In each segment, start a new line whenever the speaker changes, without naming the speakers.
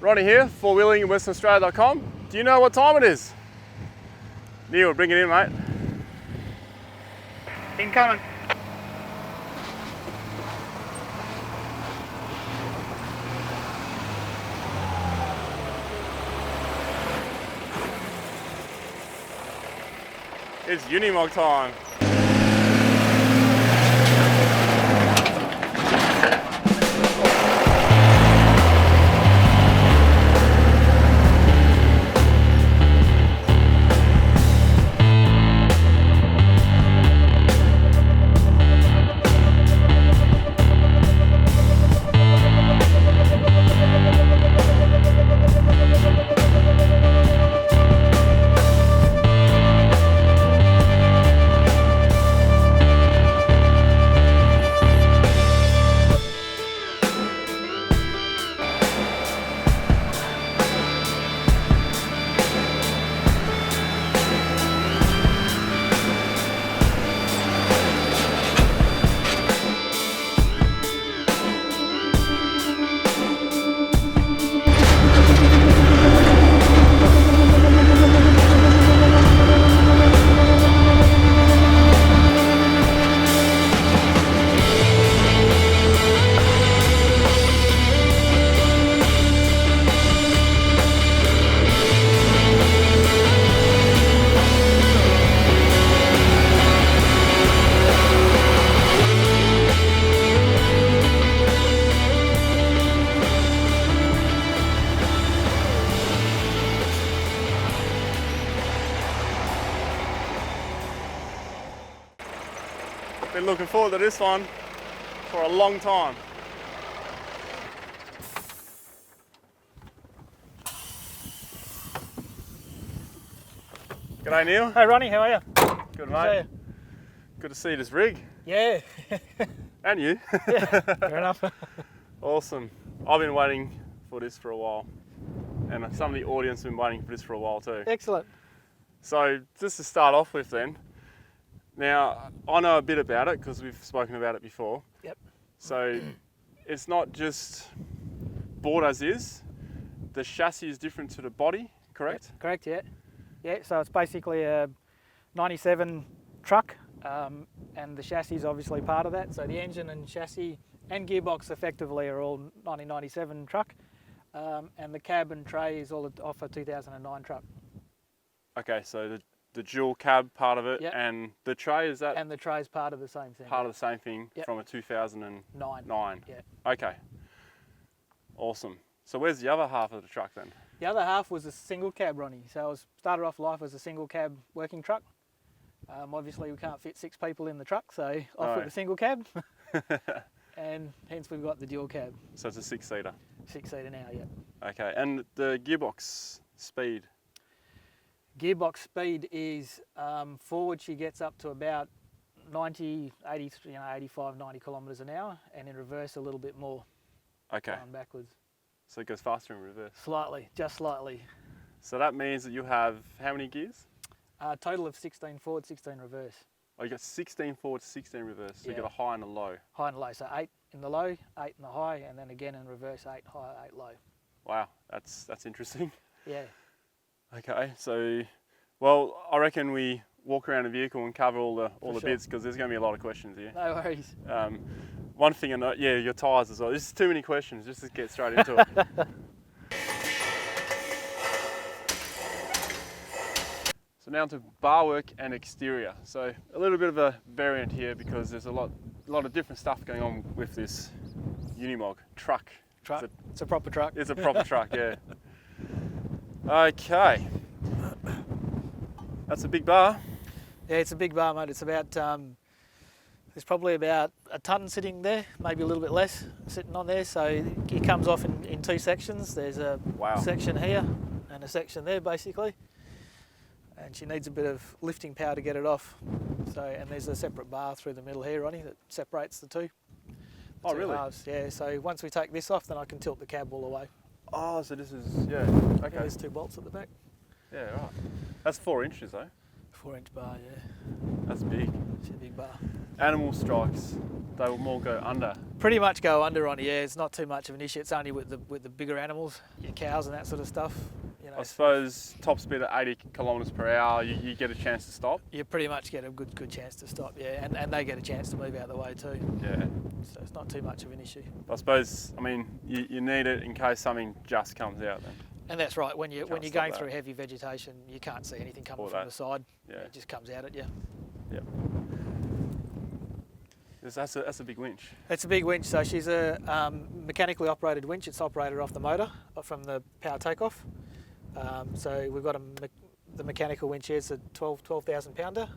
Ronnie here, fourwheelinginwesternaustralia.com. Do you know what time it is? Neil, bring it in, mate.
Incoming.
It's Unimog time. Been looking forward to this one for a long time. G'day Neil.
Hey Ronnie, how are you?
Good mate. Good to see this rig.
Yeah.
And you.
Yeah, fair enough.
Awesome. I've been waiting for this for a while. And some of the audience have been waiting for this for a while too.
Excellent.
So just to start off with then, now I know a bit about it because we've spoken about it before.
Yep.
So it's not just board as is, the chassis is different to the body, correct?
Yep, correct, yeah. Yeah, so it's basically a 97 truck and the chassis is obviously part of that. So the engine and chassis and gearbox effectively are all 1997 truck and the cab and tray is all off a 2009 truck.
Okay, so the dual cab part of it,
yep.
And the tray, is that?
And the tray is part of the same thing.
Part of the same thing,
yep.
From a 2009.
Yeah.
Okay. Awesome. So where's the other half of the truck then?
The other half was a single cab, Ronnie. So I started off life as a single cab working truck. Obviously we can't fit 6 people in the truck, so off with the single cab. And hence we've got the dual cab.
So it's a 6-seater?
6-seater now, yeah.
Okay, and the gearbox speed?
Gearbox speed is forward she gets up to about 85, 90 kilometres an hour, and in reverse a little bit more.
Okay.
Going backwards.
So it goes faster in reverse?
Slightly, just slightly.
So that means that you have how many gears?
A total of 16 forward, 16 reverse.
Oh, you got 16 forward, 16 reverse. So
yeah.
you got a high and a low.
High and low, so 8 in the low, 8 in the high, and then again in reverse, 8 high, 8 low.
Wow, that's interesting.
Yeah.
Okay, so, well, I reckon we walk around the vehicle and cover all the bits because there's going to be a lot of questions here.
No worries.
One thing I know, yeah, your tyres as well. This is too many questions, just to get straight into it. So now to bar work and exterior. So a little bit of a variant here because there's a lot of different stuff going on with this Unimog truck.
It's a proper truck.
It's a proper truck, yeah. Okay. That's a big bar.
Yeah, it's a big bar, mate. It's about, there's probably about a tonne sitting there, maybe a little bit less sitting on there. So it comes off in 2 sections. There's a section here and a section there, basically. And she needs a bit of lifting power to get it off. So, and there's a separate bar through the middle here, Ronnie, that separates the two.
Oh, really?
Halves. Yeah, so once we take this off, then I can tilt the cab all the way.
Oh, so this is, yeah, okay.
Yeah, there's 2 bolts at the back.
Yeah, right. That's 4 inches though.
4-inch bar, yeah.
That's big.
It's a big bar.
Animal strikes, they will more go under.
Pretty much go under on it, yeah. It's not too much of an issue. It's only with the bigger animals, your cows and that sort of stuff. You know,
I suppose top speed at 80 kilometres per hour, you get a chance to stop.
you pretty much get a good chance to stop, yeah. And they get a chance to move out of the way too.
Yeah.
So it's not too much of an issue.
I suppose, I mean, you need it in case something just comes out then.
And that's right. When you're
Can't stop
going
that.
through heavy vegetation, you can't see anything coming
Or
from
that.
the side.
Yeah.
It just comes out at you.
Yeah. That's a big winch.
It's a big winch. So she's a mechanically operated winch. It's operated off the motor from the power takeoff. So we've got the mechanical winch here. It's a 12,000 pounder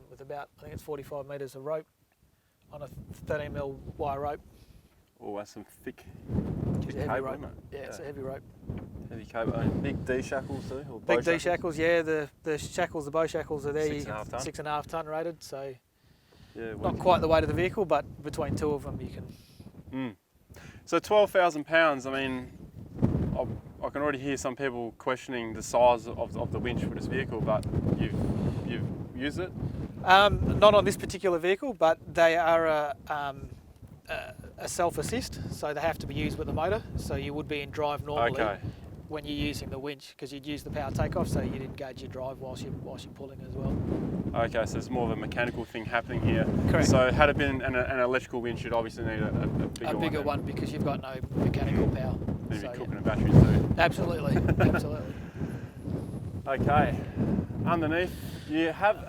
with about, I think it's 45 metres of rope on a 13mm wire rope.
Oh, that's some thick
It's a heavy
cable,
rope.
isn't it?
Yeah, it's a heavy rope.
Heavy cable. Big D shackles too? Or
Big
bow
D shackles, yeah. The shackles, the bow shackles are there.
6.5 tonne.
6.5 tonne rated. So
Yeah,
not quite the weight of the vehicle, but between two of them you can.
So 12,000 pounds, I mean, I can already hear some people questioning the size of the winch for this vehicle, but you've used it?
Not on this particular vehicle, but they are a self-assist, so they have to be used with the motor. So you would be in drive normally when you're using the winch, because you'd use the power takeoff, so you'd engage your drive whilst you're pulling as well.
Okay, so it's more of a mechanical thing happening here.
Correct.
So had it been an electrical winch, you'd obviously need a bigger one.
A bigger one, because you've got no mechanical power.
Maybe
So,
cooking a battery too.
absolutely, absolutely.
Okay, underneath you have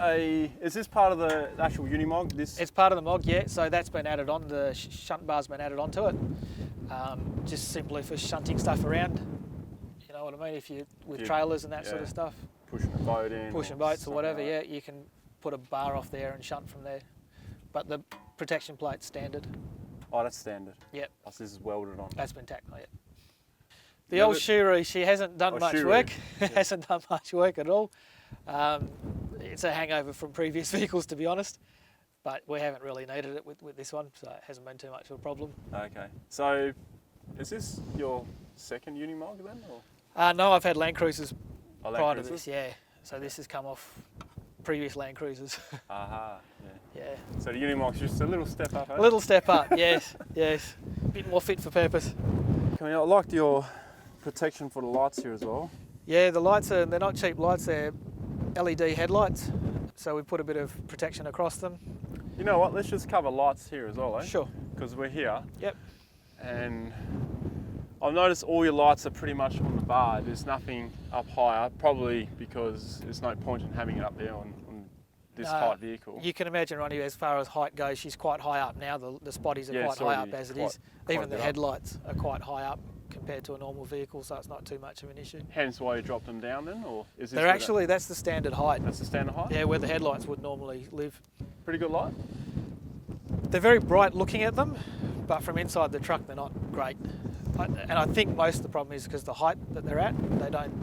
is this part of the actual Unimog?
It's part of the MOG, yeah, so that's been added on, the shunt bar's been added onto it, just simply for shunting stuff around, you know what I mean, if you, with trailers and that sort of stuff.
Pushing a boat in.
Pushing boats or whatever, yeah, you can put a bar off there and shunt from there. But the protection plate's standard.
Oh, that's standard.
Yep.
Plus this is welded on.
That's been tacked on it. The old Shuri, she hasn't done much work, hasn't done much work at all. It's a hangover from previous vehicles, to be honest, but we haven't really needed it with this one, so it hasn't been too much of a problem.
Okay, so is this your second Unimog then? Or?
No, I've had Land Cruisers
Land
prior
Cruisers?
to this, yeah. So this has come off previous Land Cruisers.
Aha, yeah.
Yeah.
So the Unimog's just a little step up, eh?
A little step up, yes, yes. A bit more fit for purpose.
I liked your protection for the lights here as well.
Yeah, the lights they're not cheap lights, they're LED headlights. So we put a bit of protection across them.
You know what, let's just cover lights here as well, eh?
Sure.
Because we're here.
Yep.
And I've noticed all your lights are pretty much on the bar. There's nothing up higher, probably because there's no point in having it up there on this height vehicle.
You can imagine, Ronnie, as far as height goes, she's quite high up now. The spotties are quite high up as it is. Even the headlights are quite high up compared to a normal vehicle, so it's not too much of an issue.
Hence why you dropped them down then, or is this?
They're actually, that's the standard height.
That's the standard height?
Yeah, where the headlights would normally live.
Pretty good light?
They're very bright looking at them, but from inside the truck they're not great. And I think most of the problem is because the height that they're at,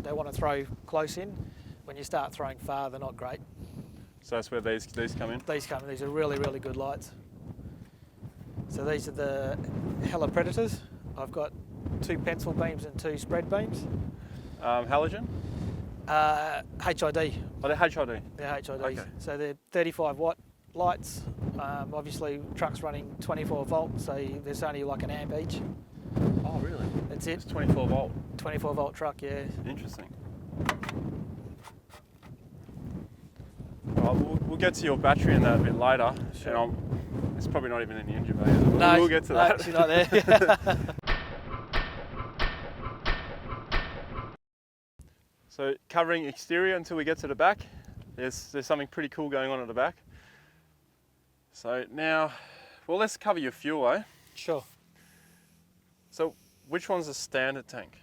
they want to throw close in. When you start throwing far, they're not great.
So that's where these come in?
These are really, really good lights. So these are the Hella Predators. I've got 2 pencil beams and 2 spread beams.
Halogen?
HID.
Oh, they're HID?
They're HIDs.
Okay.
So they're 35 watt lights. Obviously truck's running 24 volt, so there's only like an amp each.
Oh really?
That's it.
It's 24 volt?
24 volt truck, yeah.
Interesting. Right, we'll get to your battery in that a bit later.
Sure.
And it's probably not even in the engine bay, is it?
No,
we'll get to that.
She's not there.
So covering exterior until we get to the back. There's something pretty cool going on at the back. So now, well, let's cover your fuel, eh?
Sure.
So which one's the standard tank?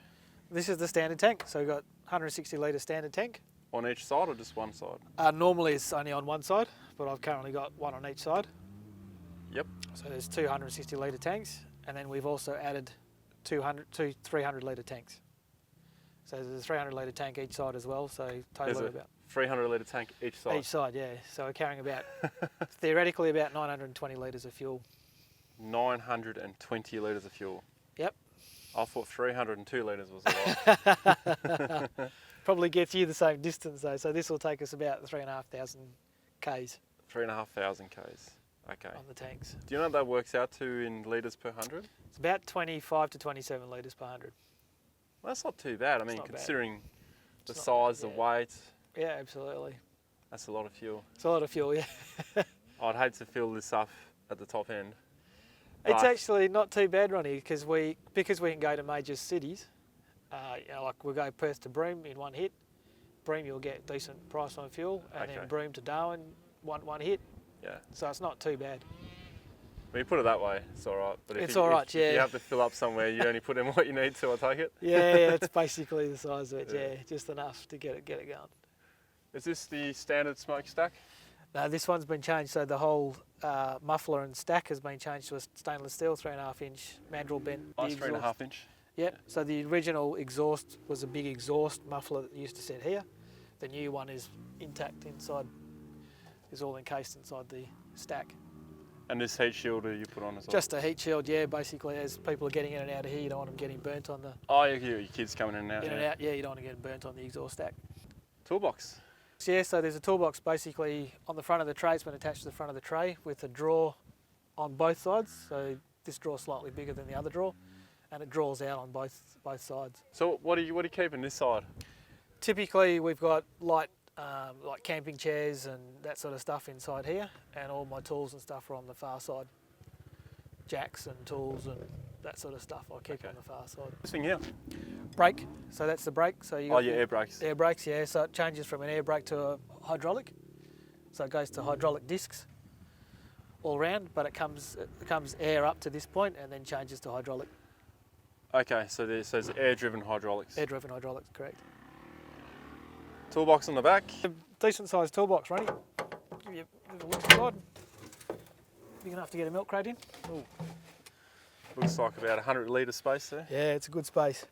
This is the standard tank. So we've got 160 litre standard tank.
On each side or just one side?
Normally it's only on one side, but I've currently got one on each side.
Yep.
So there's 260 litre tanks, and then we've also added two 300 litre tanks. So there's a 300 litre tank each side as well, so total
There's a
about
300 litre tank each side?
each side, yeah. So we're carrying about, theoretically about 920 litres of fuel.
920 litres of fuel?
Yep.
I thought 302 litres was a lot.
Probably gets you the same distance though. So this will take us about 3,500 k's
3,500 k's. Okay.
on the tanks.
Do you know what that works out to in litres per 100?
It's about 25 to 27 litres per 100.
Well, that's not too bad. I mean,
not bad.
considering the
It's
size,
not-
the weight,
Yeah, absolutely.
that's a lot of fuel.
It's a lot of fuel, yeah.
I'd hate to fill this up at the top end.
It's
But-
actually not too bad, Ronnie, because we can go to major cities. Like we'll go Perth to Broome in one hit. Broome you'll get decent price on fuel, and
Okay.
then Broome to Darwin one hit.
Yeah.
So it's not too bad.
When you put it that way, it's all right. But
It's
you,
all right,
if
yeah.
you have to fill up somewhere, you only put in what you need to, I take it.
Yeah, it's basically the size of it.
Yeah.
Yeah, just enough to get it going.
Is this the standard smokestack?
No, this one's been changed. So the whole muffler and stack has been changed to a stainless steel 3.5 inch mandrel bent.
Nice 3.5 inch.
Yep. So the original exhaust was a big exhaust muffler that used to sit here. The new one is intact inside. Is all encased inside the stack.
And this heat shielder you put on as well?
Just a heat shield, yeah. Basically, as people are getting in and out of here, you don't want them getting burnt on the
Oh, your kids coming in and out.
in and out. Yeah, you don't want to get burnt on the exhaust stack.
Toolbox.
So yeah, so there's a toolbox basically on the front of the tray. It's been attached to the front of the tray with a drawer on both sides. So this drawer's slightly bigger than the other drawer, and it draws out on both sides.
So what do you keep on this side?
Typically, we've got light like camping chairs and that sort of stuff inside here, and all my tools and stuff are on the far side. Jacks and tools and that sort of stuff I keep
Okay.
on the far side.
This thing here.
Brake, so that's the brake. So you
Oh,
got
yeah,
your
air brakes.
air brakes, yeah. So it changes from an air brake to a hydraulic. So it goes to hydraulic discs all round, but it comes air up to this point and then changes to hydraulic.
Okay, so there's air-driven hydraulics.
Air-driven hydraulics, correct.
Toolbox on the back.
A decent sized toolbox, Ronnie. Give you a little look inside. Big enough to get a milk crate in. Ooh.
Looks like about 100 litre space there.
Yeah, it's a good space.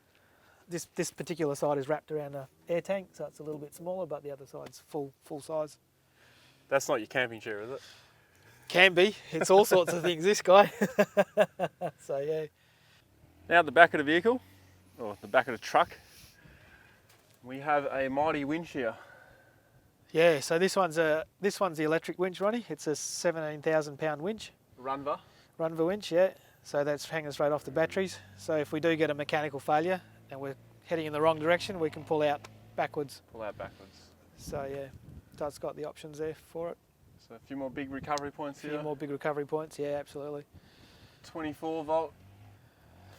This particular side is wrapped around an air tank, so it's a little bit smaller, but the other side's full size.
That's not your camping chair, is it?
Can be. It's all sorts of things, this guy. So yeah.
Now the back of the vehicle, or the back of the truck, we have a mighty winch here.
Yeah, so this one's the electric winch, Ronnie. It's a 17,000 pound winch,
Runva.
Runva winch, yeah. So that's hanging straight off the batteries. So if we do get a mechanical failure and we're heading in the wrong direction, we can pull out backwards.
Pull out backwards.
So yeah, so it's got the options there for it.
So a few more big recovery points
A
here.
few more big recovery points, yeah, absolutely.
24 volt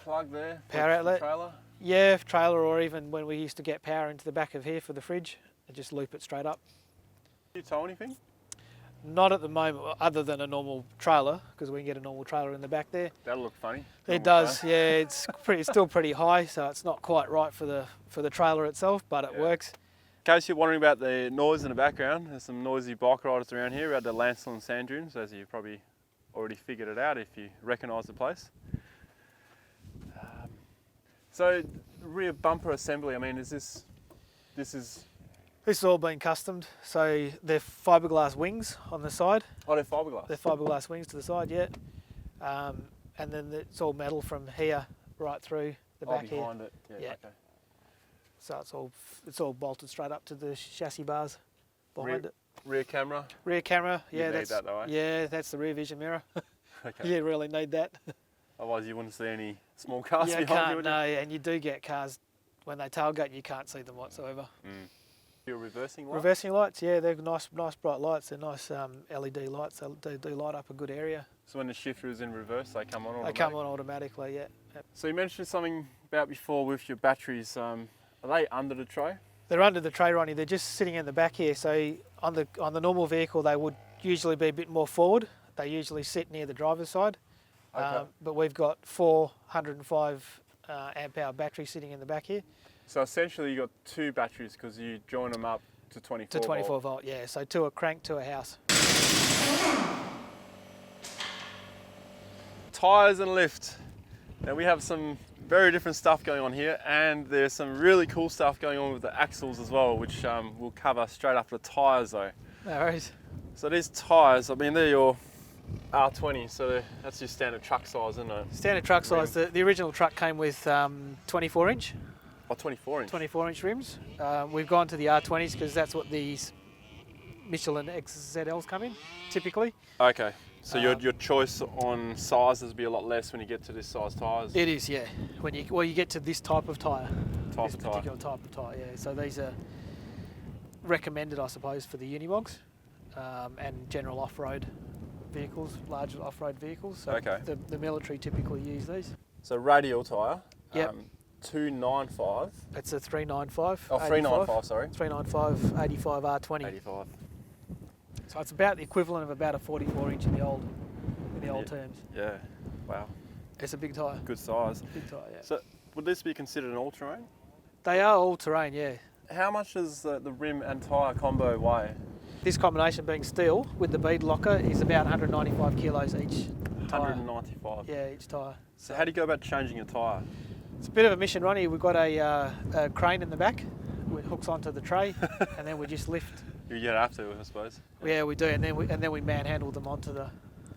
plug there.
Power
for
outlet.
Trailer.
Yeah, trailer, or even when we used to get power into the back of here for the fridge, and just loop it straight up.
Do you tow anything?
Not at the moment, other than a normal trailer, because we can get a normal trailer in the back there.
That'll look funny.
It
Normal
does,
trailer.
yeah. It's still pretty high, so it's not quite right for the trailer itself, but it
Yeah.
works.
In case you're wondering about the noise in the background, there's some noisy bike riders around here at the Lancelin Sand Dunes, as you probably already figured it out if you recognise the place. So rear bumper assembly, I mean, this is
This has all been customed, so they're fiberglass wings on the side.
oh, they're fiberglass.
They're fiberglass wings to the side, yeah. And then it's all metal from here right through the back here.
behind it. Yeah.
Yeah.
Okay.
So it's all bolted straight up to the chassis bars behind it.
Rear camera.
Rear camera,
You
yeah,
need
that's
that though, eh?
yeah, that's the rear vision mirror.
Okay.
You really need that.
Otherwise, you wouldn't see any small cars
You
behind
can't,
you. Would
no, and you do get cars when they tailgate, you can't see them whatsoever.
you? Your reversing light.
Reversing lights, yeah, they're nice bright lights. They're nice LED lights. They do light up a good area.
So when the shifter is in reverse, they come on
They
automatic.
come on automatically, yeah. Yep.
So you mentioned something about before with your batteries. Are they under the tray?
They're under the tray, Ronnie. They're just sitting in the back here. So on the normal vehicle, they would usually be a bit more forward. They usually sit near the driver's side.
Okay.
But we've got 405 amp hour batteries sitting in the back here.
So essentially, you got two batteries because you join them up to 24.
To 24
volt.
volt, yeah. So to a crank, to a house.
Tyres and lift. Now we have some very different stuff going on here, and there's some really cool stuff going on with the axles as well, which we'll cover straight after the tyres though.
No worries.
So these tyres, I mean, they're your R20, so that's your standard truck size, isn't it?
Standard truck size. The original truck came with 24 inch.
Oh, 24 inch.
24-inch rims. We've gone to the R20s because that's what these Michelin XZLs come in, typically.
Okay. So your choice on sizes will be a lot less when you get to this size tyres?
It is, yeah. When you get to this type of tyre.
Type of tyre.
Particular type of tyre, yeah. So these are recommended, I suppose, for the Unimogs and general off-road vehicles, large off-road vehicles. So
okay.
the military typically use these.
So radial tyre.
Yep.
295.
It's a 395.
Oh, 395, sorry.
395, 85 R20.
85.
So it's about the equivalent of about a 44-inch in the old terms.
Yeah. Wow.
It's a big tyre.
Good size.
Big tyre, yeah.
So would this be considered an all-terrain?
They are all-terrain, yeah.
How much does the rim and tyre combo weigh?
This combination being steel with the bead locker is about 195 kilos each tyre.
195?
Yeah, each tyre.
So how do you go about changing a tyre?
It's a bit of a mission, Ronnie. We've got a crane in the back, which hooks onto the tray, and then we just lift.
You have to, I suppose.
Yeah, we do, and then we manhandle them onto the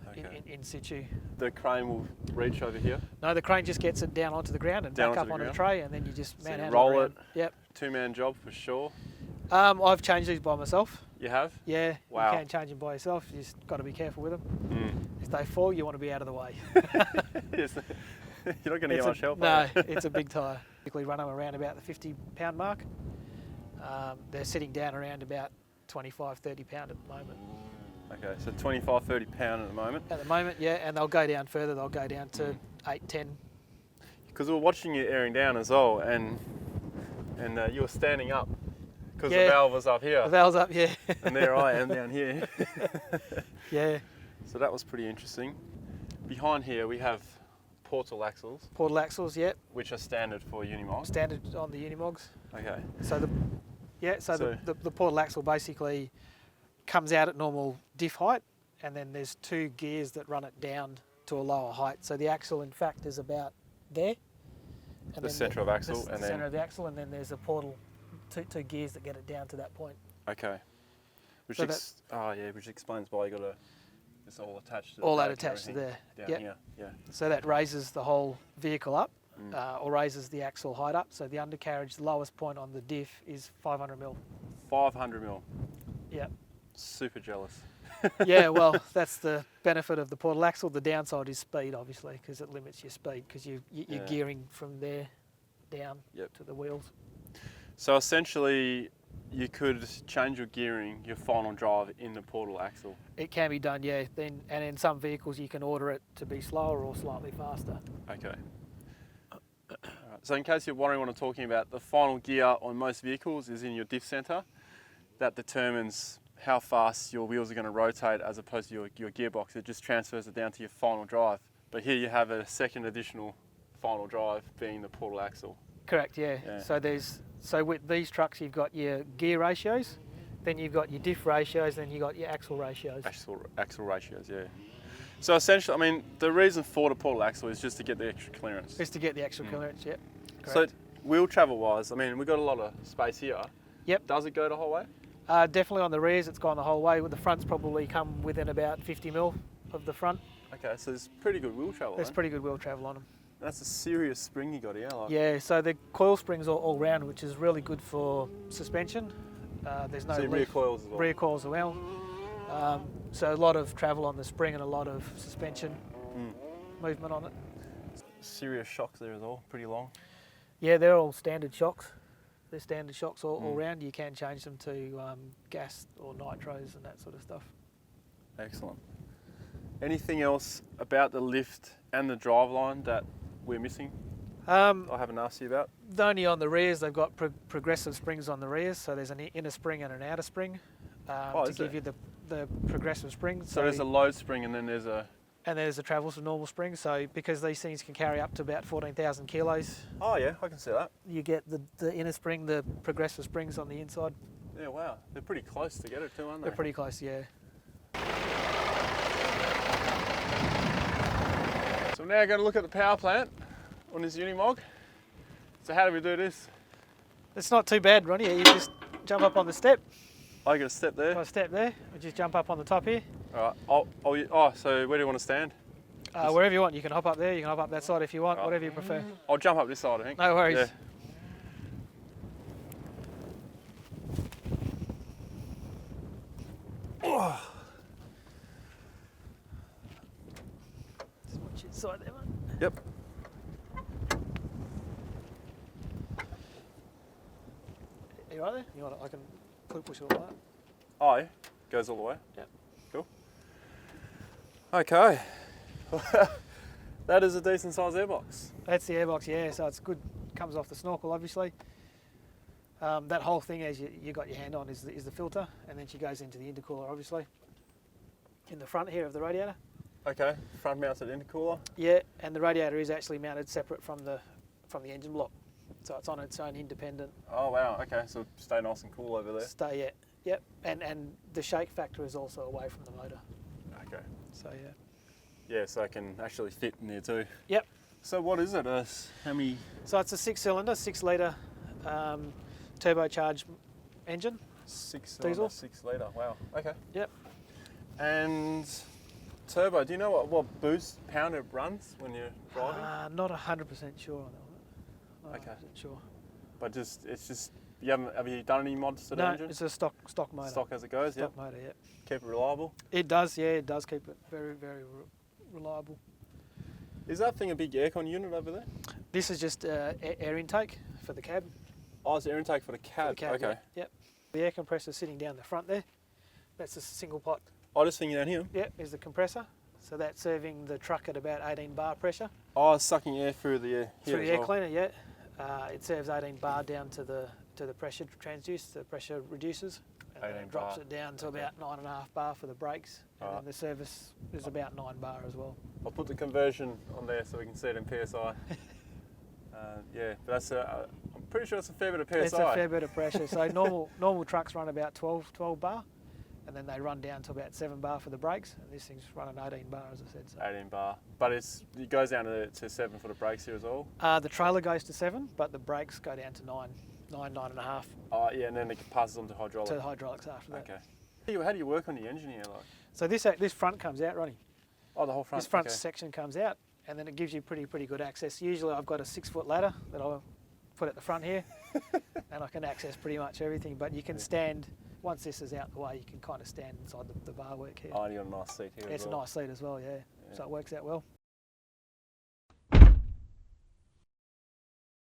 Okay.
in situ.
The crane will reach over here.
No, the crane just gets it down onto the ground and
Down
back
onto
up
the
onto the
ground?
tray, and then you just
So you
manhandle
roll
around.
it.
Yep.
Two-man job for sure.
I've changed these by myself.
You have?
Yeah.
Wow.
You can change them by yourself. You just got to be careful with them.
Mm.
If they fall, you want to be out of the way.
Yes. You're not going to get much help.
No, it's a big tyre. Typically run them around about the 50-pound mark. They're sitting down around about 25, 30 pound at the moment.
Okay, so 25, 30 pound at the moment.
At the moment, yeah, and they'll go down further. They'll go down to 8, 10.
Because we were watching you airing down as well, and you were standing up because
Yeah.
the valve was up here,
The valve's up, yeah.
and there I am down here.
Yeah.
So that was pretty interesting. Behind here we have portal axles,
Portal axles, yeah.
which are standard for Unimog.
Standard on the Unimogs.
Okay.
So the portal axle basically comes out at normal diff height, and then there's two gears that run it down to a lower height. So the axle, in fact, is about there. And
The centre of axle,
the
and
centre
then
of the axle, and then there's a portal, two gears that get it down to that point.
okay, which
So
which explains why you got it's all attached to
All
the
that
brake and
attached to
everything
there.
down
Yep.
here. Yeah.
So that raises the whole vehicle up,
Mm.
or raises the axle height up. So the undercarriage, the lowest point on the diff is 500 mil.
500 mil.
Yeah.
Super jealous.
Yeah, well, that's the benefit of the portal axle. The downside is speed, obviously, because it limits your speed, because you're
Yeah.
gearing from there down
Yep.
to the wheels.
So essentially, you could change your gearing, your final drive in the portal axle.
It can be done, yeah. And in some vehicles, you can order it to be slower or slightly faster.
Okay. Alright, so in case you're wondering what I'm talking about, the final gear on most vehicles is in your diff centre. That determines how fast your wheels are going to rotate as opposed to your gearbox. It just transfers it down to your final drive. But here you have a second additional final drive being the portal axle.
Correct, yeah.
Yeah.
So with these trucks, you've got your gear ratios, then you've got your diff ratios, then you've got your axle ratios.
Axle ratios, yeah. So essentially, I mean, the reason for the portal axle is just to get the extra clearance.
Just to get the extra clearance, yep.
So
Correct.
wheel travel wise, I mean, we've got a lot of space here.
Yep.
Does it go the whole way?
Definitely on the rears, it's gone the whole way. With the fronts, probably come within about 50 mil of the front.
Okay, so there's pretty good wheel travel.
There's
eh?
pretty good wheel travel on them.
That's a serious spring you got here. Like.
Yeah, so the coil springs all round, which is really good for suspension. There's no
So your rear
leaf.
coils as well.
Rear coils as well. So a lot of travel on the spring and a lot of suspension movement on it.
Serious shocks there as well, pretty long.
Yeah, they're all standard shocks. They're standard shocks all round. You can change them to gas or nitros and that sort of stuff.
Excellent. Anything else about the lift and the driveline that we're missing? I haven't asked you about.
Only on the rears, they've got progressive springs on the rears. So there's an inner spring and an outer spring to give you the progressive spring.
So there's a load spring and then there's a...
And there's a travel to normal spring. So because these things can carry up to about 14,000 kilos,
Oh yeah, I can see that.
you get the inner spring, the progressive springs on the inside.
Yeah, wow. They're pretty close together too, aren't they?
They're pretty close, yeah.
So we're now going to look at the power plant on this Unimog. So how do we do this?
It's not too bad, Ronnie. You just jump up on the step.
I got a step there.
Got a step there. We just jump up on the top here.
All right. So where do you want to stand?
Wherever you want. You can hop up there. You can hop up that side if you want.
Right.
Whatever you prefer.
I'll jump up this side, I think.
No worries.
Yeah. Yep.
Are you right there? You want I can push it all that.
Oh, yeah. Goes all the way?
Yep.
Cool. Okay. That is a decent sized airbox.
That's the airbox, yeah, so it's good. Comes off the snorkel, obviously. That whole thing, as you got your hand on, is the filter, and then she goes into the intercooler, obviously, in the front here of the radiator.
Okay, front mounted intercooler.
Yeah, and the radiator is actually mounted separate from the engine block, so it's on its own independent.
Oh wow, okay, so stay nice and cool over there.
Stay, yeah, yep, and the shake factor is also away from the motor.
Okay.
So yeah.
Yeah, so it can actually fit in there too.
Yep.
So what is it? How many?
So it's a 6-cylinder, 6-litre turbocharged engine.
6
diesel.
6 litre. Wow. Okay.
Yep.
And turbo. Do you know what boost pound it runs when you're driving?
Not 100% sure on that one. Not
Okay.
100% sure.
But it's just have you done any mods to the
No,
engine?
it's a stock motor.
Stock as it goes.
Stock
Yeah.
motor, yeah.
Keep it reliable.
It does, yeah. It does keep it very, very reliable.
Is that thing a big aircon unit over there?
This is just air intake for the cab.
Oh, it's air intake for the cab. Okay.
Yeah. Yep. The air compressor sitting down the front there. That's a single pot.
Oh, this thing down here.
Yep, is the compressor. So that's serving the truck at about 18 bar pressure.
Oh, it's sucking air through the air.
Through the air cleaner, yeah. It serves 18 bar down to the pressure transduce, the pressure reduces. And then
18
it drops
bar.
it down to about 9.5 bar for the brakes. And then the service is about 9 bar as well.
I'll put the conversion on there so we can see it in PSI. Yeah, but that's I'm pretty sure it's a fair bit of PSI.
It's a fair bit of pressure. So normal trucks run about 12 bar, and then they run down to about 7 bar for the brakes. And this thing's running 18 bar, as I said. So.
18 bar, but it goes down to 7 for the brakes here as well.
The trailer goes to 7, but the brakes go down to 9.5.
Oh yeah, and then it passes on to hydraulic.
To the hydraulics after that.
Okay. How do you work on the engine here, like?
So this front comes out, Ronnie.
Oh, the whole front.
This front section comes out, and then it gives you pretty good access. Usually I've got a 6-foot ladder that I'll put at the front here, and I can access pretty much everything. But you can stand, once this is out the way, you can kind of stand inside the bar work here.
Oh, and you got a nice seat here.
It's
as well.
a nice seat as well, yeah. So it works out well.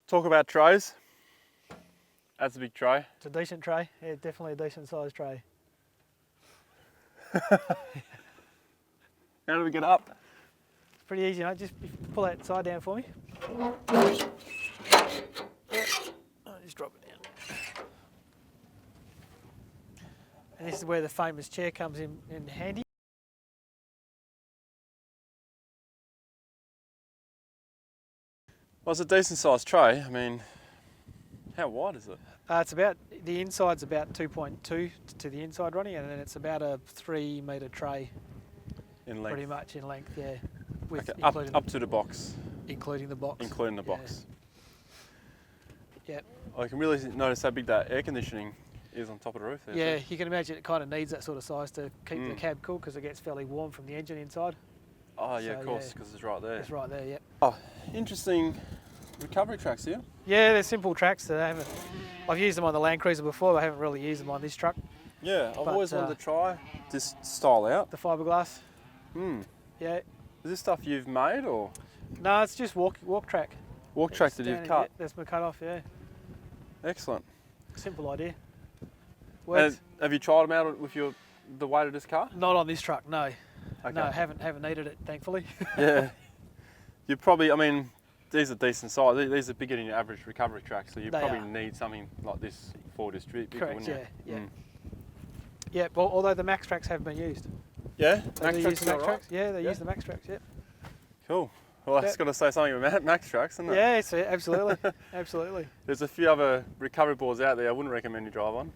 Talk about trays. That's a big tray.
It's a decent tray. Yeah, definitely a decent sized tray.
How do we get up?
It's pretty easy, mate. Just pull that side down for me. Just drop it down. And this is where the famous chair comes in handy.
Well, it's a decent sized tray. I mean, how wide is it?
The inside's about 2.2 to the inside, Ronnie, and then it's about a 3 metre tray.
In length?
Pretty much in length, yeah. With
Okay, up to the box.
Including the box.
Including the box.
Yeah.
I can really notice how big that air conditioning is on top of the roof there.
Yeah, you can imagine it kind of needs that sort of size to keep the cab cool because it gets fairly warm from the engine inside.
Oh yeah,
So,
of course, because it's right there.
It's right there, yeah.
Oh, interesting recovery tracks here.
Yeah, they're simple tracks. I've used them on the Land Cruiser before, but I haven't really used them on this truck.
Yeah, I've always wanted to try this style out.
The fiberglass. Yeah.
Is this stuff you've made or?
No, it's just walk track.
Walk track that you've cut?
Yeah, that's my cut off, yeah.
Excellent.
Simple idea.
And have you tried them out with the weight of this car?
Not on this truck, no.
Okay.
No, haven't needed it, thankfully.
Yeah. You probably, I mean, these are decent size. These are bigger than your average recovery track, so you probably need something like this for this vehicle,
Correct,
wouldn't you?
yeah. Yeah, well, although the Max tracks have been used.
Yeah?
Max tracks? Yeah, they use the Max tracks, yeah.
Cool. Well, that's got to say something about Max tracks, isn't it?
Yeah, it's, absolutely, absolutely.
There's a few other recovery boards out there I wouldn't recommend you drive on.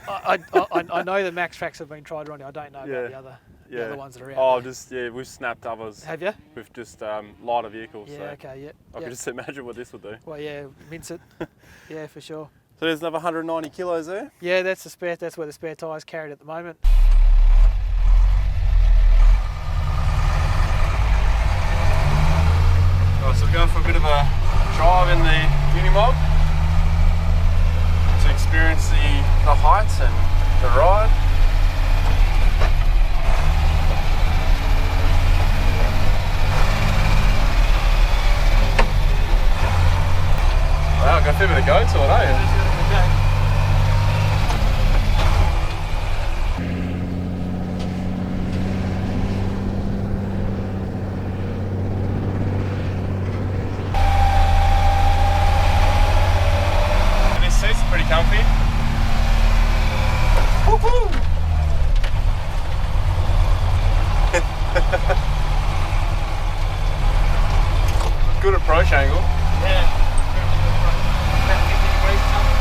I know the Max tracks have been tried, Ronnie. I don't know about the other ones that are out there.
We've snapped others.
Have you?
With just lighter vehicles.
Yeah,
so
okay, yeah.
I can just imagine what this would do.
Well, yeah, mince it. Yeah, for sure.
So there's another 190 kilos there?
Yeah, that's where the spare tyre's carried at the moment.
So we're going for a bit of a drive in the Unimog to experience the heights and the ride. Wow, got a fair bit of go to it, eh? And this seat's pretty comfy. Woohoo! Good approach angle.
Yeah. About 50 degrees or something.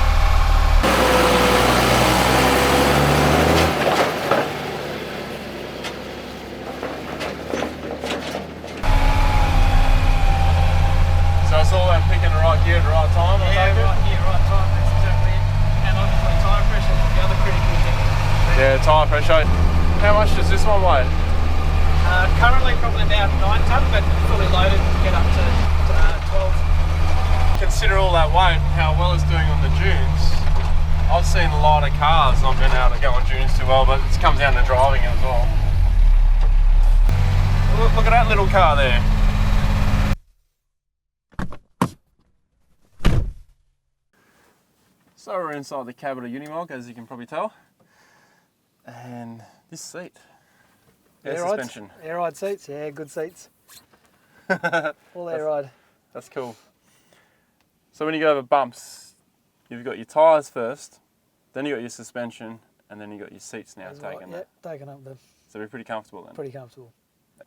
So it's all about picking the right gear at the right time?
Yeah, right gear, right time, that's exactly it. And obviously tyre pressure is the other critical thing.
Yeah, tyre pressure. How much does this one weigh?
Currently probably about 9 tonne, but fully loaded to get up to 12.
Consider all that weight, how well it's doing on the dunes. I've seen a lot of cars not being able to go on dunes too well, but it comes down to driving as well. Look at that little car there. So we're inside the cab of a Unimog, as you can probably tell. And this seat. Air suspension.
Air ride seats, yeah, good seats. All air ride.
That's cool. So when you go over bumps, you've got your tyres first, then you got your suspension, and then you got your seats now taken.
Yep, taken up then.
So we're pretty comfortable then.
Pretty comfortable.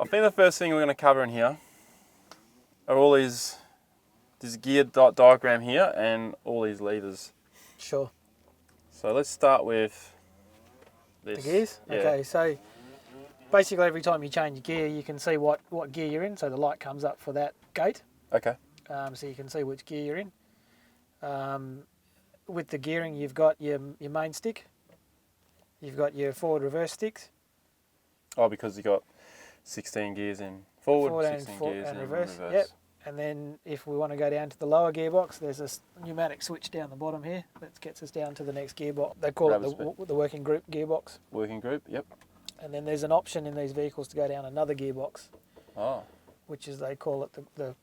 I think the first thing we're going to cover in here are all this gear diagram here and all these levers.
Sure.
So let's start with this.
The gears?
Yeah.
Okay, so basically every time you change your gear, you can see what gear you're in, so the light comes up for that gate.
Okay.
So you can see which gear you're in. With the gearing, you've got your main stick, you've got your forward reverse sticks.
Oh, because you got 16 gears in forward 16 gears in reverse.
Yep. And then if we want to go down to the lower gearbox, there's a pneumatic switch down the bottom here that gets us down to the next gearbox. They call it the working group gearbox.
Working group, yep.
And then there's an option in these vehicles to go down another gearbox.
Oh.
Which is, they call it the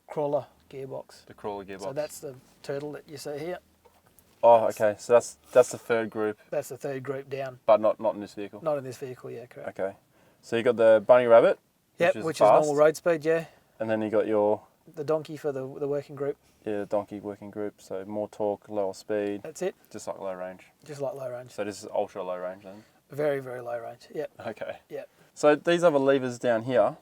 crawler gearbox.
The crawler gearbox.
So that's the turtle that you see here.
Oh, okay. So that's the third group.
That's the third group down.
But not in this vehicle.
Not in this vehicle, yeah, correct.
Okay. So you got the bunny rabbit.
Yep, which is normal road speed, yeah.
And then you got
the donkey for the working group.
Yeah, the donkey working group. So more torque, lower speed.
That's it.
Just like low range.
Just like low range.
So this is ultra low range then.
Very, very low range. Yep.
Okay.
Yep.
So these other levers down here.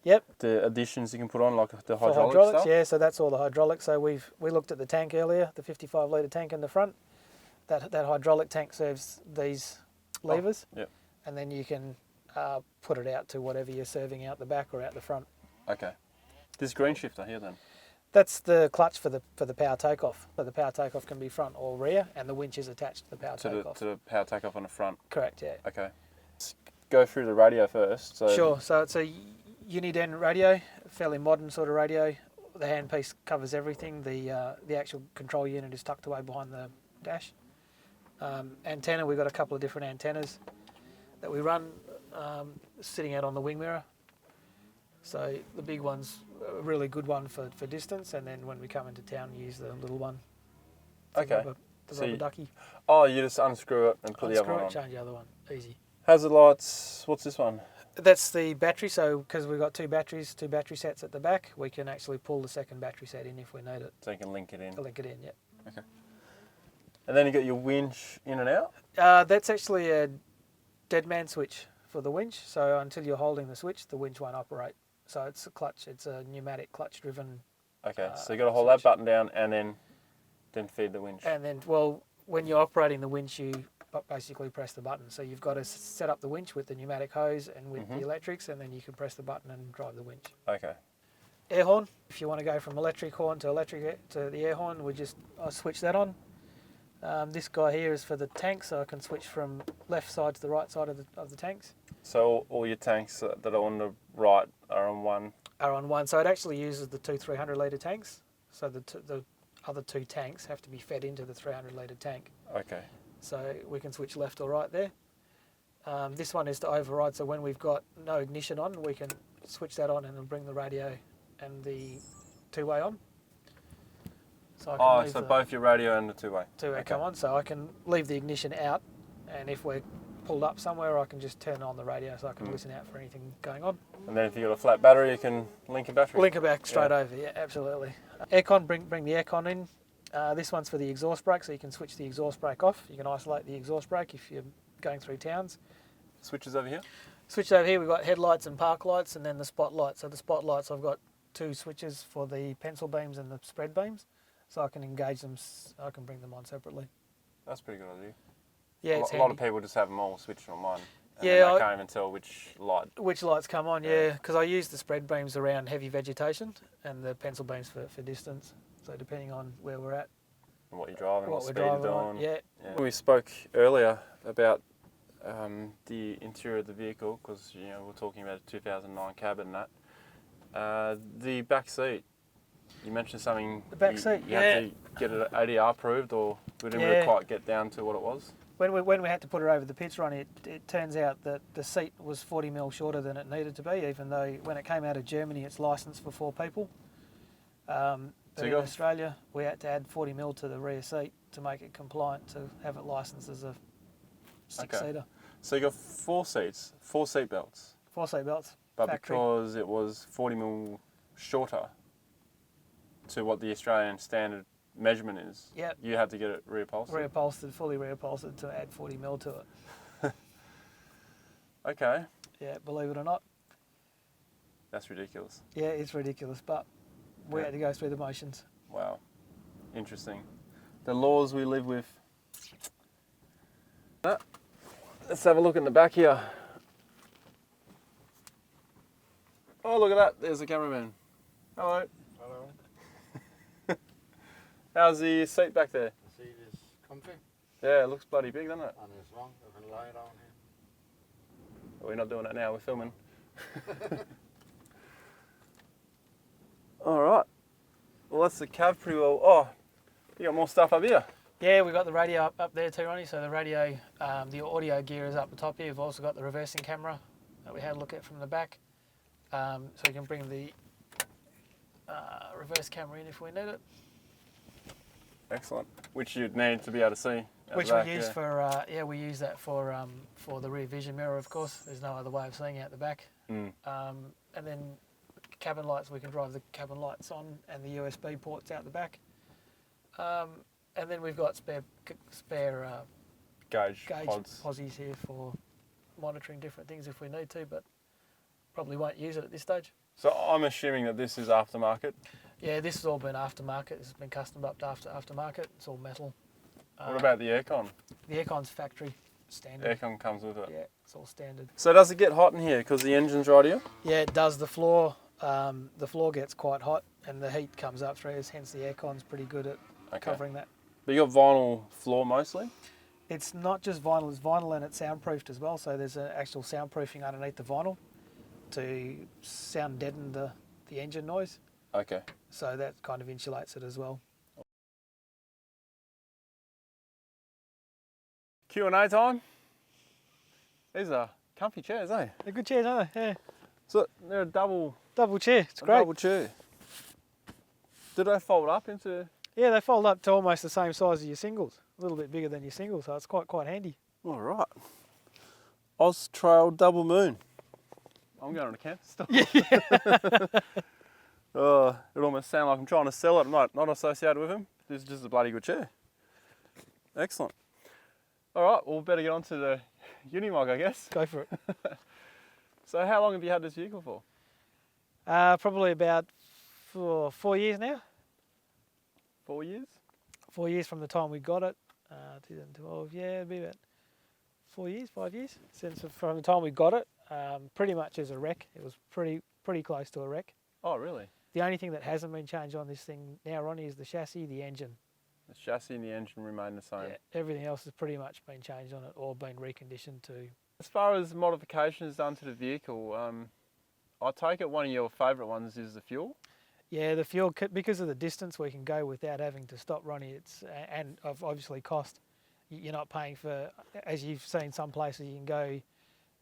Yep.
The additions you can put on, like the
hydraulics
stuff?
Yeah, so that's all the hydraulics. So we looked at the tank earlier, the 55 litre tank in the front. That hydraulic tank serves these levers.
Oh, yep.
And then you can put it out to whatever you're serving out the back or out the front.
Okay. This green shifter here then?
That's the clutch for the power takeoff. So the power takeoff can be front or rear, and the winch is attached to the power takeoff.
To the power takeoff on the front?
Correct, yeah.
Okay. Let's go through the radio first. So
sure, so it's a Uniden radio, a fairly modern sort of radio. The handpiece covers everything. The actual control unit is tucked away behind the dash. Antenna, we've got a couple of different antennas that we run sitting out on the wing mirror. So the big one's a really good one for distance, and then when we come into town, use the little one.
Okay.
The rubber ducky.
Oh, you just unscrew it and put the other one on.
Change the other one, easy.
Hazard lights, what's this one?
That's the battery, so because we've got two battery sets at the back, we can actually pull the second battery set in if we need it.
So you can link it in?
Link it in, yep.
Okay. And then you got your winch in and out?
That's actually a dead man switch for the winch, so until you're holding the switch, the winch won't operate. So it's a clutch, it's a pneumatic clutch driven.
Okay, so you got to hold that button down and then feed the winch.
And then, well, when you're operating the winch, you basically press the button. So you've got to set up the winch with the pneumatic hose and with the electrics, and then you can press the button and drive the winch.
Okay.
Air horn, if you want to go from electric horn to the air horn, I switch that on. This guy here is for the tank, so I can switch from left side to the right side of the tanks.
So all your tanks that are on the right are on one?
Are on one. So it actually uses the two 300 litre tanks. So the other two tanks have to be fed into the 300 litre tank.
Okay.
So we can switch left or right there. This one is to override, so when we've got no ignition on, we can switch that on and then bring the radio and the two-way on. So I can leave
so both your radio and the two-way.
Two-way come on, so I can leave the ignition out, and if we're pulled up somewhere, I can just turn on the radio so I can listen out for anything going on.
And then if you've got a flat battery, you can link a battery.
Link it back straight over, yeah, absolutely. Aircon, bring the aircon in. This one's for the exhaust brake, so you can switch the exhaust brake off. You can isolate the exhaust brake if you're going through towns.
Switches over here?
Switch over here, we've got headlights and park lights, and then the spotlights. So the spotlights, I've got 2 switches for the pencil beams and the spread beams, so I can engage them, I can bring them on separately.
That's a pretty good idea.
Yeah,
a lot of people just have them all switched on one. And
yeah,
then they can't even tell which light.
Which lights come on, yeah, because I use the spread beams around heavy vegetation and the pencil beams for distance. So depending on where we're at.
And what you're driving, what
we're
speed you're
driving
doing.
Yeah.
We spoke earlier about the interior of the vehicle, because we're talking about a 2009 cab and that. The back seat, you mentioned something.
The back seat,
you had to get it ADR approved, or we didn't really quite get down to what it was.
When we had to put her over the pits, Ronnie, it turns out that the seat was 40 mil shorter than it needed to be, even though when it came out of Germany, it's licensed for 4 people. But in Australia, we had to add 40 mil to the rear seat to make it compliant to have it licensed as a 6-seater.
So you got 4 seats, 4 seat belts.
4 seat belts.
But
factory.
Because it was 40 mil shorter to what the Australian standard measurement is, you had to get it reupholstered.
Reupholstered, fully reupholstered to add 40 mil to it.
Okay.
Yeah, believe it or not.
That's ridiculous.
Yeah, it's ridiculous, but we had to go through the motions.
Wow. Interesting. The laws we live with. Let's have a look in the back here. Oh, look at that. There's the cameraman. Hello.
Hello.
How's the seat back there?
The seat is comfy.
Yeah, it looks bloody big, doesn't it?
And it's long. You can lie down here.
We're not doing it now, we're filming. Alright. Well, that's the cab pretty well. Oh, you got more stuff up here.
Yeah, we've got the radio up there too, Ronnie. So the radio, the audio gear is up the top here. We've also got the reversing camera that we had a look at from the back. So we can bring the reverse camera in if we need it.
Excellent. Which you'd need to be able to see.
Which we use for, we use that for the rear vision mirror, of course. There's no other way of seeing out the back. And then cabin lights, we can drive the cabin lights on, and the USB ports out the back. And then we've got spare
gauge
posies here for monitoring different things if we need to, but probably won't use it at this stage.
So I'm assuming that this is aftermarket?
Yeah, this has all been aftermarket. This has been customed up to aftermarket. It's all metal.
What about the aircon?
The aircon's factory standard.
Aircon comes with it?
Yeah, it's all standard.
So does it get hot in here because the engine's right here?
Yeah, it does. The floor gets quite hot and the heat comes up through, hence the aircon's pretty good at covering that.
But you got vinyl floor mostly?
It's not just vinyl, it's vinyl and it's soundproofed as well. So there's an actual soundproofing underneath the vinyl to sound deaden the engine noise.
Okay.
So that kind of insulates it as well.
Q&A time. These are comfy chairs, eh?
They're good chairs, aren't they? Yeah.
So they're a double
chair. It's great.
Double chair. Do they fold up into?
Yeah, they fold up to almost the same size as your singles. A little bit bigger than your singles, so it's quite handy.
All right. Oz Trail Double Moon. I'm going to camp store.
Yeah.
It almost sounds like I'm trying to sell it. I'm not associated with him. This is just a bloody good chair. Excellent. All right, well, we better get on to the Unimog, I guess.
Go for it.
So how long have you had this vehicle for?
Probably about 4 years now.
4 years?
4 years from the time we got it. 2012, yeah, it'd be about 4 years, 5 years since from the time we got it. Pretty much as a wreck. It was pretty close to a wreck.
Oh, really?
The only thing that hasn't been changed on this thing now, Ronnie, is the chassis, the engine.
The chassis and the engine remain the same?
Yeah, everything else has pretty much been changed on it or been reconditioned to.
As far as modifications done to the vehicle, I take it one of your favourite ones is the fuel?
Yeah, the fuel, because of the distance we can go without having to stop, Ronnie, and obviously cost. You're not paying for, as you've seen some places you can go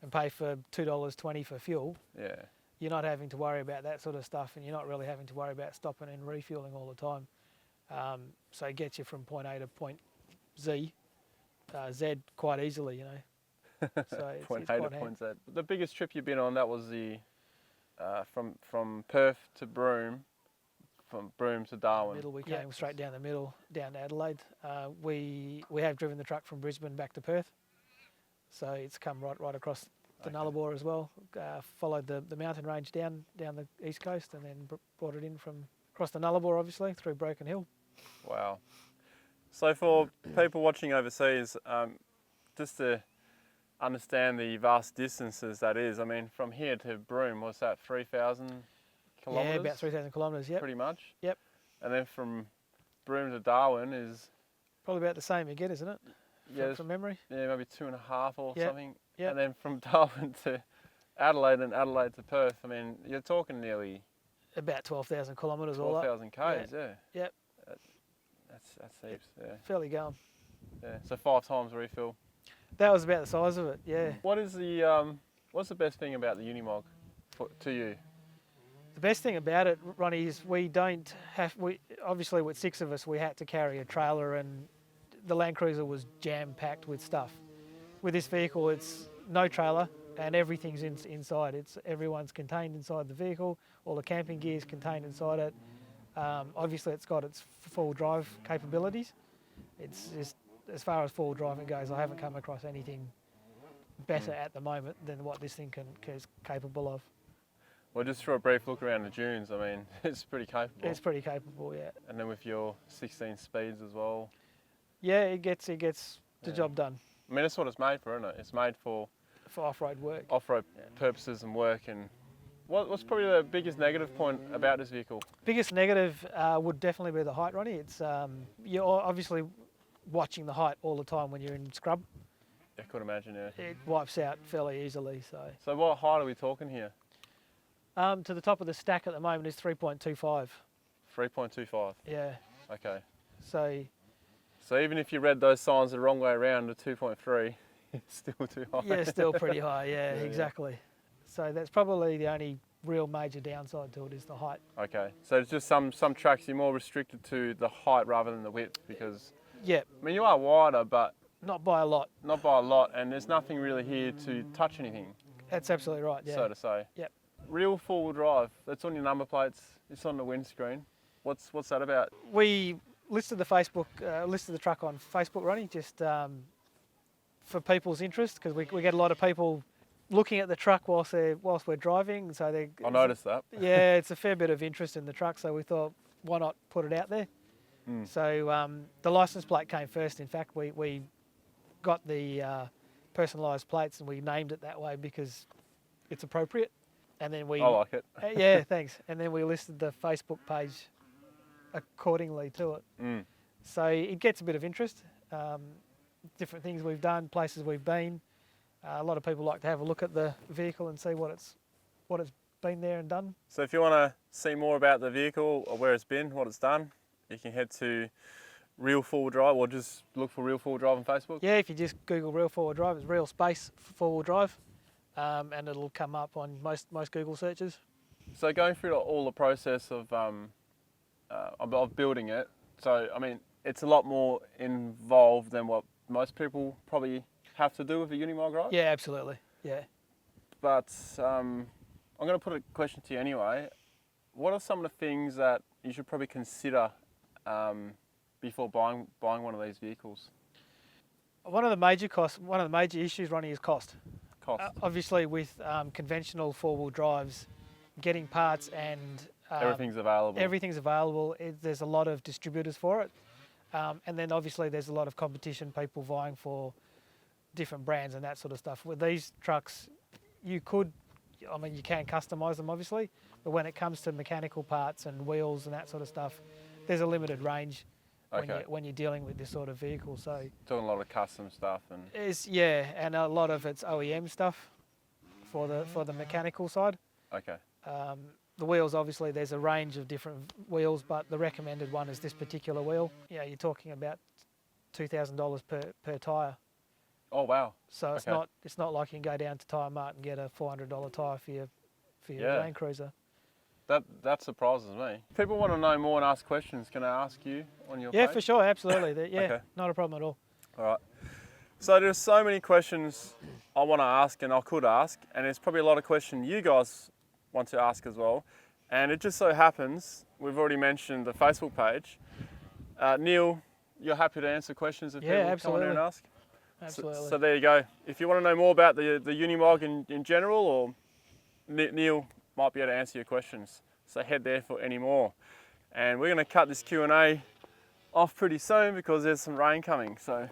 and pay for $2.20 for fuel.
Yeah.
You're not having to worry about that sort of stuff, and you're not really having to worry about stopping and refueling all the time. So it gets you from point A to point Z quite easily, you know. So it's
point
it's
A to
quite handy.
point Z. The biggest trip you've been on, that was the from Perth to Broome, from Broome to Darwin.
Middle, we came straight down the middle, down to Adelaide. We have driven the truck from Brisbane back to Perth, so it's come right across to Nullarbor as well. Followed the mountain range down the east coast, and then brought it in from across the Nullarbor, obviously through Broken Hill.
Wow. So for people watching overseas, just to understand the vast distances that is, I mean, from here to Broome, was that 3,000 kilometres?
Yeah, about 3,000 kilometres, yep.
Pretty much?
Yep.
And then from Broome to Darwin is...
Probably about the same again, isn't it? From memory?
Yeah, maybe 2.5 or
Yep.
something.
Yep.
And then from Darwin to Adelaide and Adelaide to Perth, I mean, you're talking nearly...
About 12,000 kilometres all up.
12,000 k's, yeah.
Yep.
That's heaps, yeah.
Fairly going.
Yeah, so 5 times refill.
That was about the size of it, yeah.
What's the best thing about the Unimog to you?
The best thing about it, Ronnie, is obviously with 6 of us, we had to carry a trailer, and the Land Cruiser was jam-packed with stuff. With this vehicle, it's no trailer and everything's inside. Everyone's contained inside the vehicle, all the camping gear is contained inside it. Obviously it's got its full drive capabilities. It's just, as far as full driving goes, I haven't come across anything better at the moment than what this thing is capable of.
Well, just for a brief look around the dunes, I mean, it's pretty capable.
It's pretty capable, yeah.
And then with your 16 speeds as well.
Yeah, it gets the job done.
I mean, that's what it's made for, isn't it? It's made for
off-road work.
Off-road purposes and work. And what's probably the biggest negative point about this vehicle?
Biggest negative would definitely be the height, Ronnie. It's you're obviously watching the height all the time when you're in scrub.
I could imagine, yeah.
It wipes out fairly easily.
So what height are we talking here?
To the top of the stack at the moment is 3.25.
3.25?
Yeah.
Okay.
So
even if you read those signs the wrong way around to 2.3, it's still too high.
Yeah, still pretty high, yeah, exactly. So that's probably the only real major downside to it is the height.
Okay, so it's just some tracks you're more restricted to the height rather than the width because...
Yeah.
I mean, you are wider, but...
Not by a lot.
Not by a lot, and there's nothing really here to touch anything.
That's absolutely right, yeah.
So to say.
Yep.
Real four-wheel drive, that's on your number plates, it's on the windscreen. What's that about?
We listed the truck on Facebook, Ronnie, just for people's interest, because we get a lot of people looking at the truck whilst we're driving. So
I noticed that.
Yeah, it's a fair bit of interest in the truck, so we thought, why not put it out there? So the license plate came first. In fact, we got the personalised plates and we named it that way because it's appropriate. And then
I like it.
Yeah, thanks. And then we listed the Facebook page accordingly to it. So it gets a bit of interest. Different things we've done, places we've been. A lot of people like to have a look at the vehicle and see what it's been there and done.
So if you want to see more about the vehicle or where it's been, what it's done, you can head to Real Four-Wheel Drive or just look for Real Four-Wheel Drive on Facebook.
Yeah, if you just Google Real Four-Wheel Drive, it's real space four-wheel drive, and it'll come up on most Google searches. So
going through all the process of building it, so I mean, it's a lot more involved than what most people probably have to do with a Unimog, right?
Yeah, absolutely. Yeah.
But I'm going to put a question to you anyway. What are some of the things that you should probably consider before buying one of these vehicles?
One of the major issues, Ronnie, is cost.
Cost.
Obviously, with conventional four-wheel drives, getting parts and
everything's available.
Everything's available. There's a lot of distributors for it, and then obviously there's a lot of competition. People vying for different brands and that sort of stuff. With these trucks, you can customise them obviously, but when it comes to mechanical parts and wheels and that sort of stuff, there's a limited range when you're dealing with this sort of vehicle. So
doing a lot of custom stuff and
and a lot of it's OEM stuff for the mechanical side.
Okay.
The wheels, obviously, there's a range of different wheels, but the recommended one is this particular wheel. Yeah, you're talking about $2,000 per tyre.
Oh wow!
So it's not like you can go down to Tyre Mart and get a $400 tyre for your Land Cruiser.
That surprises me. People want to know more and ask questions. Can I ask you on your
Yeah,
page?
for sure, absolutely. Yeah,
Okay.
not a problem at all.
All right. So there's so many questions I want to ask and I could ask, and there's probably a lot of questions you guys want to ask as well. And it just so happens, we've already mentioned the Facebook page. Neil, you're happy to answer questions if people come in there and ask?
Absolutely.
So there you go. If you want to know more about the Unimog in general, or Neil might be able to answer your questions. So head there for any more. And we're going to cut this Q&A off pretty soon because there's some rain coming. So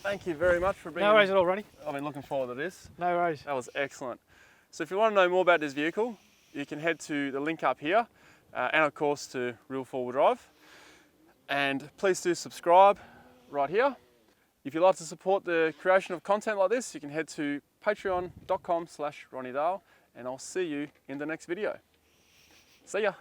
thank you very much for being.
No worries at all, Ronnie.
I've been looking forward to this.
No worries.
That was excellent. So if you want to know more about this vehicle, you can head to the link up here, and of course to Real 4-Wheel Drive. And please do subscribe right here. If you'd like to support the creation of content like this, you can head to patreon.com/RonnieDale, and I'll see you in the next video. See ya.